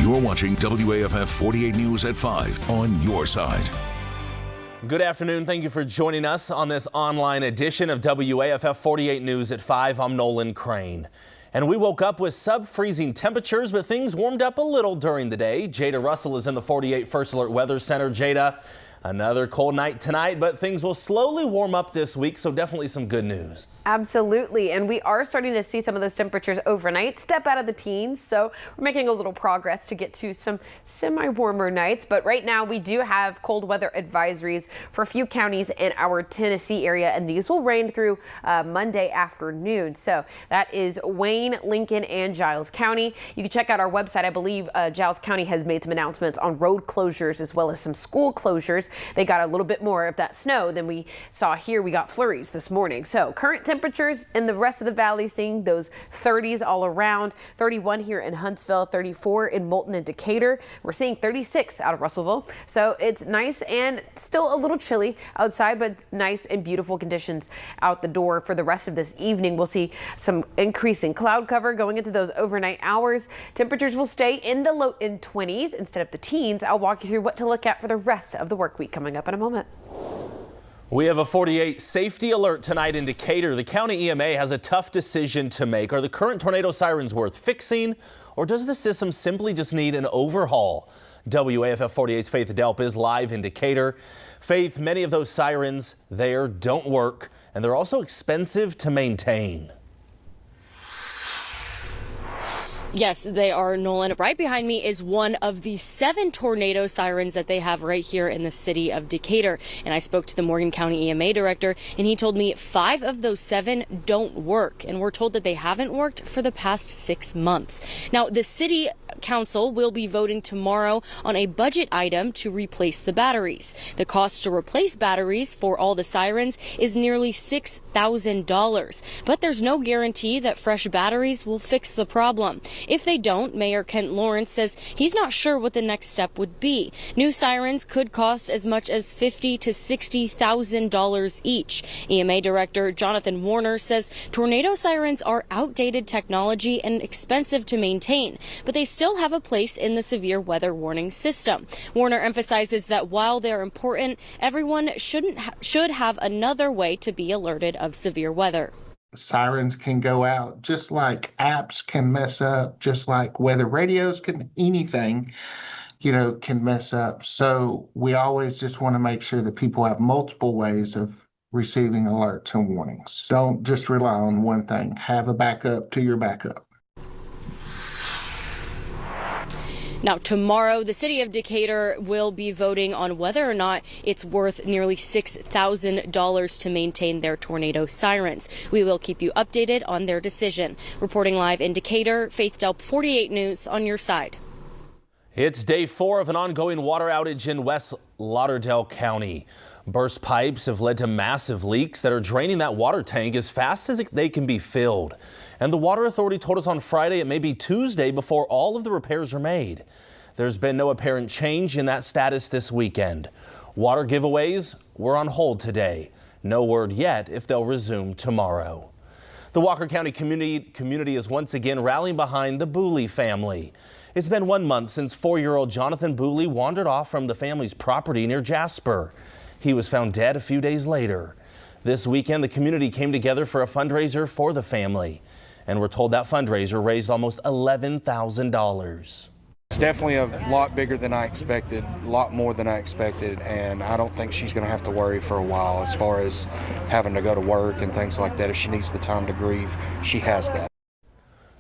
You're watching WAFF 48 News at 5 on your side. Good afternoon. Thank you for joining us on this online edition of WAFF 48 News at 5. I'm Nolan Crane. And we woke up with sub-freezing temperatures, but things warmed up a little during the day. Jada Russell is in the 48 First Alert Weather Center. Jada, another cold night tonight, but things will slowly warm up this week, so definitely some good news. Absolutely, and we are starting to see some of those temperatures overnight step out of the teens, so we're making a little progress to get to some semi-warmer nights. But right now we do have cold weather advisories for a few counties in our Tennessee area, and these will rain through Monday afternoon. So that is Wayne, Lincoln, and Giles County. You can check out our website. I believe Giles County has made some announcements on road closures as well as some school closures. They got a little bit more of that snow than we saw here. We got flurries this morning. So current temperatures in the rest of the valley, seeing those 30s all around. 31 here in Huntsville, 34 in Moulton and Decatur. We're seeing 36 out of Russellville. So it's nice and still a little chilly outside, but nice and beautiful conditions out the door for the rest of this evening. We'll see some increasing cloud cover going into those overnight hours. Temperatures will stay in the low 20s instead of the teens. I'll walk you through what to look at for the rest of the work week coming up in a moment. We have a 48 safety alert tonight in Decatur. The county EMA has a tough decision to make. Are the current tornado sirens worth fixing, or does the system simply just need an overhaul? WAFF 48's Faith Delp is live in Decatur. Faith, many of those sirens there don't work, and they're also expensive to maintain. Yes, they are, Nolan. Right behind me is one of the 7 tornado sirens that they have right here in the city of Decatur. And I spoke to the Morgan County EMA director, and he told me 5 of those 7 don't work. And we're told that they haven't worked for the past 6 months. Now, the city council will be voting tomorrow on a budget item to replace the batteries. The cost to replace batteries for all the sirens is nearly $6,000. But there's no guarantee that fresh batteries will fix the problem. If they don't, Mayor Kent Lawrence says he's not sure what the next step would be. New sirens could cost as much as $50,000 to $60,000 each. EMA Director Jonathan Warner says tornado sirens are outdated technology and expensive to maintain, but they still have a place in the severe weather warning system. Warner emphasizes that while they're important, everyone should have another way to be alerted of severe weather. Sirens can go out, just like apps can mess up, just like weather radios can, anything, can mess up. So we always just want to make sure that people have multiple ways of receiving alerts and warnings. Don't just rely on one thing. Have a backup to your backup. Now, tomorrow, the city of Decatur will be voting on whether or not it's worth nearly $6,000 to maintain their tornado sirens. We will keep you updated on their decision. Reporting live in Decatur, Faith Delp, 48 News on your side. It's day 4 of an ongoing water outage in West Lauderdale County. Burst pipes have led to massive leaks that are draining that water tank as fast as they can be filled. And the Water Authority told us on Friday it may be Tuesday before all of the repairs are made. There's been no apparent change in that status this weekend. Water giveaways were on hold today. No word yet if they'll resume tomorrow. The Walker County community is once again rallying behind the Booley family. It's been 1 month since 4-year-old Jonathan Booley wandered off from the family's property near Jasper. He was found dead a few days later. This weekend, the community came together for a fundraiser for the family. And we're told that fundraiser raised almost $11,000. It's definitely a lot bigger than I expected, a lot more than I expected, and I don't think she's going to have to worry for a while as far as having to go to work and things like that. If she needs the time to grieve, she has that.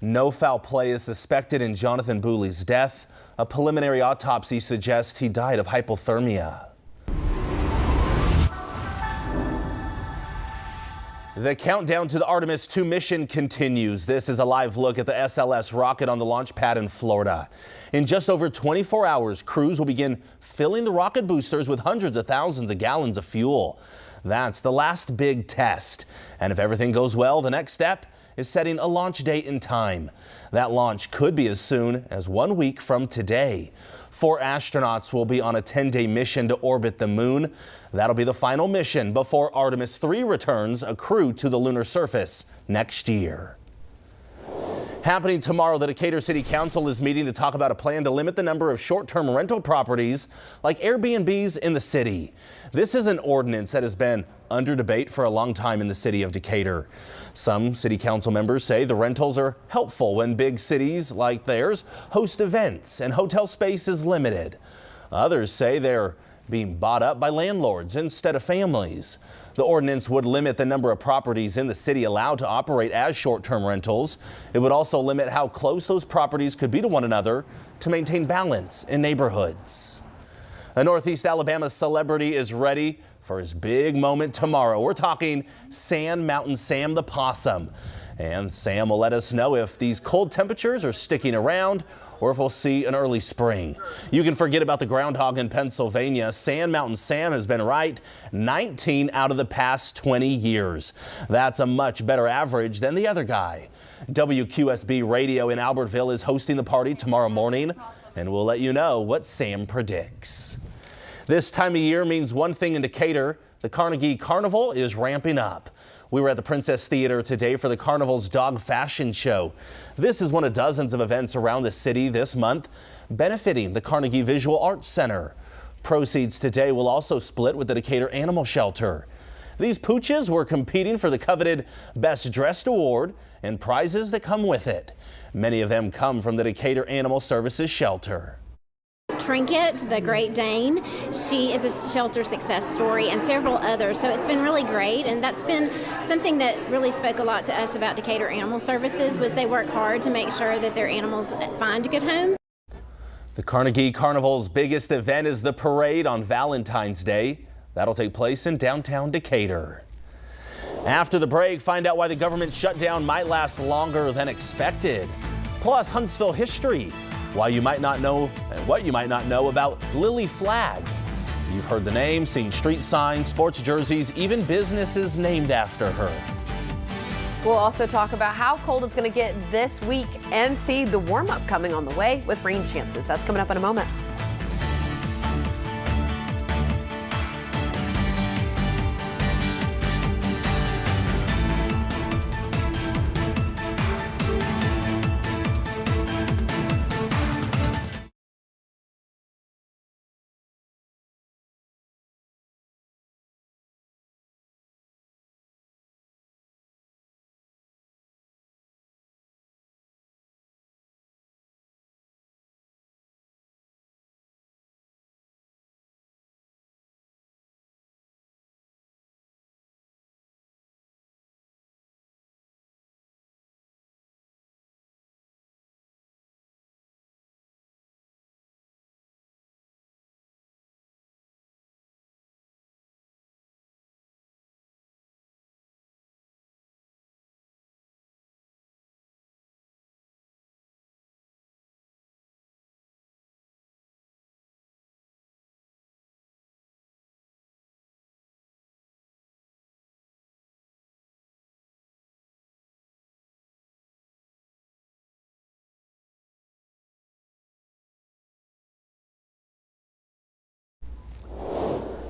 No foul play is suspected in Jonathan Booley's death. A preliminary autopsy suggests he died of hypothermia. The countdown to the Artemis 2 mission continues. This is a live look at the SLS rocket on the launch pad in Florida. In just over 24 hours, crews will begin filling the rocket boosters with hundreds of thousands of gallons of fuel. That's the last big test. And if everything goes well, the next step is setting a launch date and time. That launch could be as soon as 1 week from today. 4 astronauts will be on a 10-day mission to orbit the moon. That'll be the final mission before Artemis 3 returns a crew to the lunar surface next year. Happening tomorrow, the Decatur City Council is meeting to talk about a plan to limit the number of short-term rental properties like Airbnbs in the city. This is an ordinance that has been under debate for a long time in the city of Decatur. Some city council members say the rentals are helpful when big cities like theirs host events and hotel space is limited. Others say they're being bought up by landlords instead of families. The ordinance would limit the number of properties in the city allowed to operate as short-term rentals. It would also limit how close those properties could be to one another to maintain balance in neighborhoods. A Northeast Alabama celebrity is ready for his big moment tomorrow. We're talking Sand Mountain Sam the possum. And Sam will let us know if these cold temperatures are sticking around or if we'll see an early spring. You can forget about the groundhog in Pennsylvania. Sand Mountain Sam has been right 19 out of the past 20 years. That's a much better average than the other guy. WQSB Radio in Albertville is hosting the party tomorrow morning, and we'll let you know what Sam predicts. This time of year means one thing in Decatur. The Carnegie Carnival is ramping up. We were at the Princess Theater today for the Carnival's dog fashion show. This is one of dozens of events around the city this month benefiting the Carnegie Visual Arts Center. Proceeds today will also split with the Decatur Animal Shelter. These pooches were competing for the coveted Best Dressed Award and prizes that come with it. Many of them come from the Decatur Animal Services Shelter. Trinket, the Great Dane, she is a shelter success story, and several others. So it's been really great, and that's been something that really spoke a lot to us about Decatur Animal Services, was they work hard to make sure that their animals find good homes. The Carnegie Carnival's biggest event is the parade on Valentine's Day. That'll take place in downtown Decatur. After the break, find out why the government shutdown might last longer than expected. Plus, Huntsville history. Why you might not know and what you might not know about Lily Flagg. You've heard the name, seen street signs, sports jerseys, even businesses named after her. We'll also talk about how cold it's going to get this week and see the warm-up coming on the way with rain chances. That's coming up in a moment.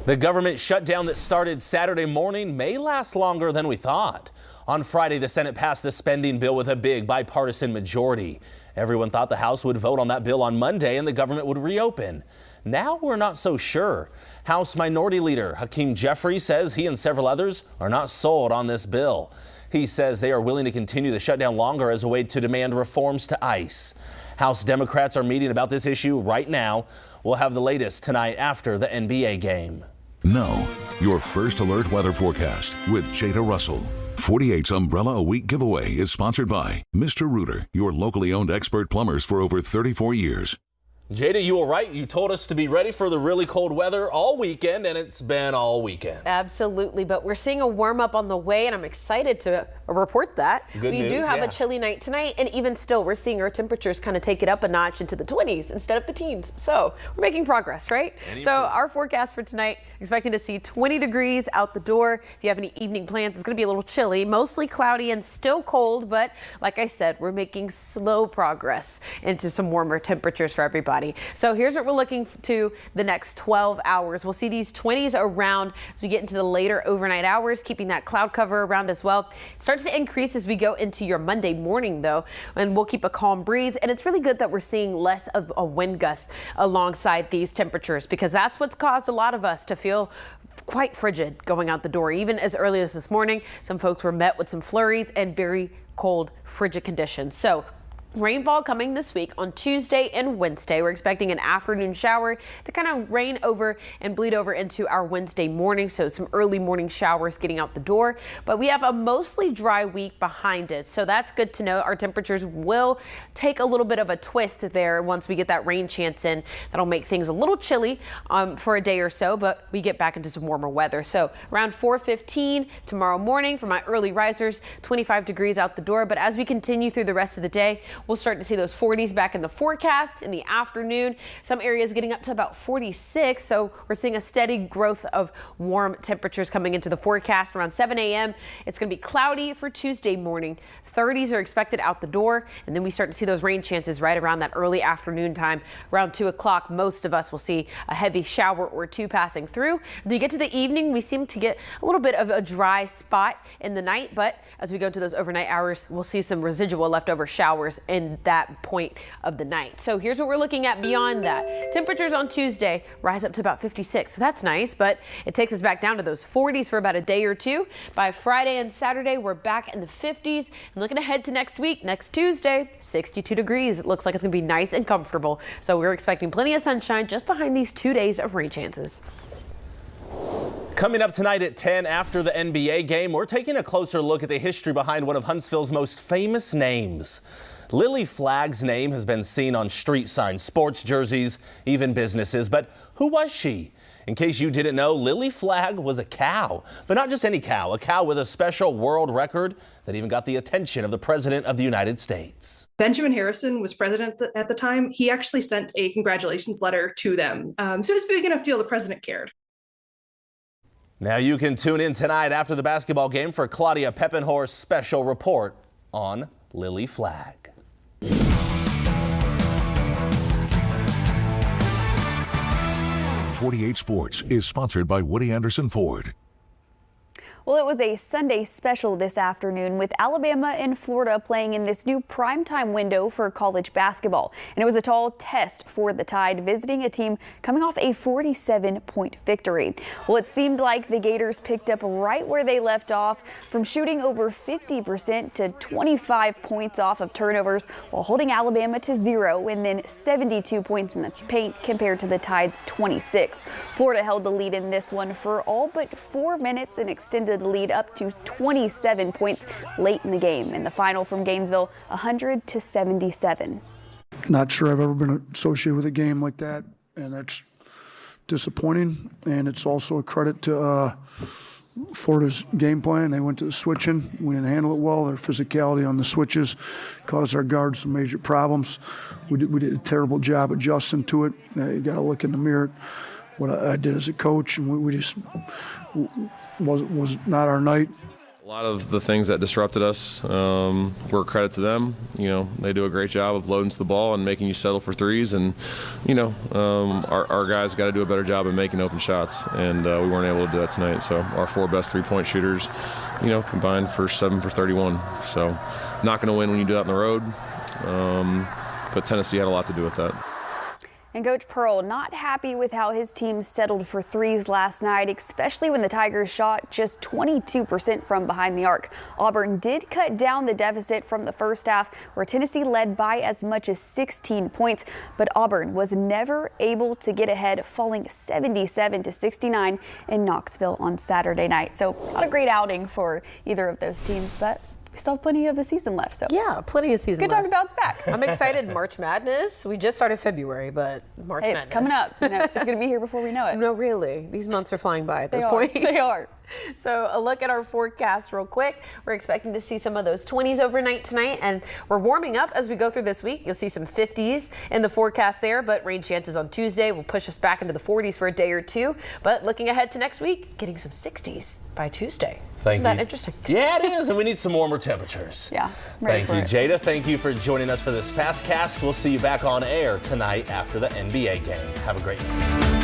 The government shutdown that started Saturday morning may last longer than we thought. On Friday, the Senate passed a spending bill with a big bipartisan majority. Everyone thought the House would vote on that bill on Monday and the government would reopen. Now we're not so sure. House Minority Leader Hakeem Jeffrey says he and several others are not sold on this bill. He says they are willing to continue the shutdown longer as a way to demand reforms to ICE. House Democrats are meeting about this issue right now. We'll have the latest tonight after the NBA game. Now, your first alert weather forecast with Jada Russell. 48's Umbrella a Week giveaway is sponsored by Mr. Rooter, your locally owned expert plumbers for over 34 years. Jada, you were right. You told us to be ready for the really cold weather all weekend, and it's been all weekend. Absolutely, but we're seeing a warm up on the way, and I'm excited to report that. Good we news, do have yeah. a chilly night tonight, and even still, we're seeing our temperatures kind of take it up a notch into the 20s instead of the teens. So we're making progress, right? So our forecast for tonight, expecting to see 20 degrees out the door. If you have any evening plans, it's going to be a little chilly, mostly cloudy and still cold, but like I said, we're making slow progress into some warmer temperatures for everybody. everybody. So here's what we're looking to the next 12 hours. We'll see these 20s around as we get into the later overnight hours, keeping that cloud cover around as well. It starts to increase as we go into your Monday morning, though, and we'll keep a calm breeze. And it's really good that we're seeing less of a wind gust alongside these temperatures, because that's what's caused a lot of us to feel quite frigid going out the door. Even as early as this morning, some folks were met with some flurries and very cold, frigid conditions. So rainfall coming this week on Tuesday and Wednesday. We're expecting an afternoon shower to kind of rain over and bleed over into our Wednesday morning. So some early morning showers getting out the door, but we have a mostly dry week behind us. So that's good to know. Our temperatures will take a little bit of a twist there once we get that rain chance in. That'll make things a little chilly for a day or so, but we get back into some warmer weather. So around 4:15 tomorrow morning for my early risers, 25 degrees out the door. But as we continue through the rest of the day, we'll start to see those 40s back in the forecast in the afternoon. Some areas getting up to about 46. So we're seeing a steady growth of warm temperatures coming into the forecast. Around 7 a.m. it's going to be cloudy for Tuesday morning. 30s are expected out the door. And then we start to see those rain chances right around that early afternoon time. Around 2 o'clock, most of us will see a heavy shower or two passing through. As we get to the evening, we seem to get a little bit of a dry spot in the night. But as we go to those overnight hours, we'll see some residual leftover showers in that point of the night. So here's what we're looking at beyond that. Temperatures on Tuesday rise up to about 56. So that's nice, but it takes us back down to those 40s for about a day or two. By Friday and Saturday, we're back in the 50s. And looking ahead to next week, next Tuesday, 62 degrees. It looks like it's going to be nice and comfortable. So we're expecting plenty of sunshine just behind these 2 days of rain chances. Coming up tonight at 10 after the NBA game, we're taking a closer look at the history behind one of Huntsville's most famous names. Lily Flagg's name has been seen on street signs, sports jerseys, even businesses. But who was she? In case you didn't know, Lily Flagg was a cow, but not just any cow, a cow with a special world record that even got the attention of the President of the United States. Benjamin Harrison was president at the time. He actually sent a congratulations letter to them. So it was a big enough deal the president cared. Now you can tune in tonight after the basketball game for Claudia Peppenhorst's special report on Lily Flagg. 48 Sports is sponsored by Woody Anderson Ford. Well, it was a Sunday special this afternoon with Alabama and Florida playing in this new primetime window for college basketball. And it was a tall test for the Tide, visiting a team coming off a 47-point victory. Well, it seemed like the Gators picked up right where they left off, from shooting over 50% to 25 points off of turnovers, while holding Alabama to 0, and then 72 points in the paint compared to the Tide's 26. Florida held the lead in this one for all but 4 minutes and extended the lead up to 27 points late in the game. In the final from Gainesville, 100-77. Not sure I've ever been associated with a game like that, and that's disappointing. And it's also a credit to Florida's game plan. They went to the switching. We didn't handle it well. Their physicality on the switches caused our guards some major problems. We did a terrible job adjusting to it. You got to look in the mirror what I did as a coach, and we just was not our night. A lot of the things that disrupted us were a credit to them. You know, they do a great job of loading to the ball and making you settle for threes. And, you know, our guys got to do a better job of making open shots. And we weren't able to do that tonight. So our 4 best three-point shooters, you know, combined for 7 for 31. So not going to win when you do that on the road. But Tennessee had a lot to do with that. And Coach Pearl not happy with how his team settled for threes last night, especially when the Tigers shot just 22% from behind the arc. Auburn did cut down the deficit from the first half, where Tennessee led by as much as 16 points, but Auburn was never able to get ahead, falling 77-69 in Knoxville on Saturday night. So not a great outing for either of those teams, but we still have plenty of the season left. So yeah, plenty of season good left. Good time to bounce back. I'm excited. March Madness. We just started February, but March Madness. It's coming up. You know, it's going to be here before we know it. No, really. These months are flying by at this point. They are. So a look at our forecast real quick. We're expecting to see some of those 20s overnight tonight, and we're warming up as we go through this week. You'll see some 50s in the forecast there, but rain chances on Tuesday will push us back into the 40s for a day or two. But looking ahead to next week, getting some 60s by Tuesday. Isn't that interesting? Yeah, it is, and we need some warmer temperatures. Yeah. Thank you, Jada. Thank you for joining us for this Fast Cast. We'll see you back on air tonight after the NBA game. Have a great night.